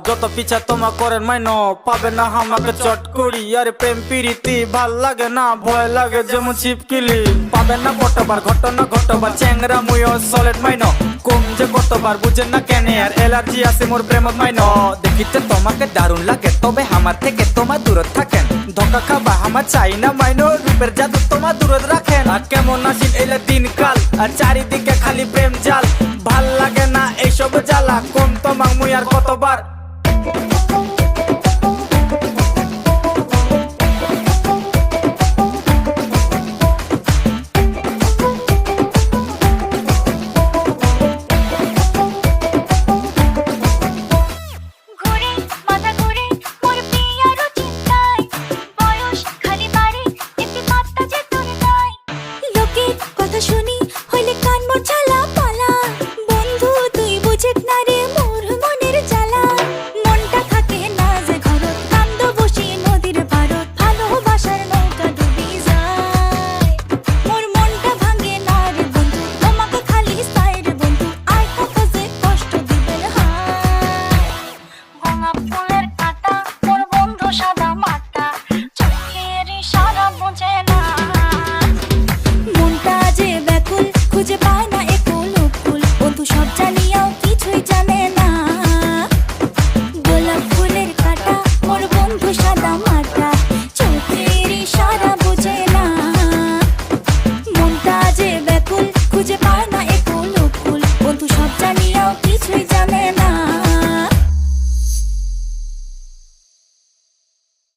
যত পিছা তোমা করেন মাইনো পাবে না আমাকে চট করি। আরে প্রেম প্রীতি ভাল লাগে না, ভয় লাগে যেমন ছিপকিলি। পাবে না কতবার ঘটবার চ্যাংরা মুইও সলিড মাইনো। কম যে কতবার বুঝেন না কেন আর এলার্জি আছে মোর প্রেমত মাইনো। দেখিতে তোমাকে দারুণ লাগে তবে আমার থেকে তোমার দূরত থাকেন। ধোকা খাবা আমার চাই না মাইনো, রূপের জাদু তোমার দূরত রাখেন। আর কেমন আসিন এলে দিনকাল আর চারিদিকে খালি প্রেম জাল। ভাল লাগে না এইসব জ্বালা, কম তোমাক মুই আর কতবার।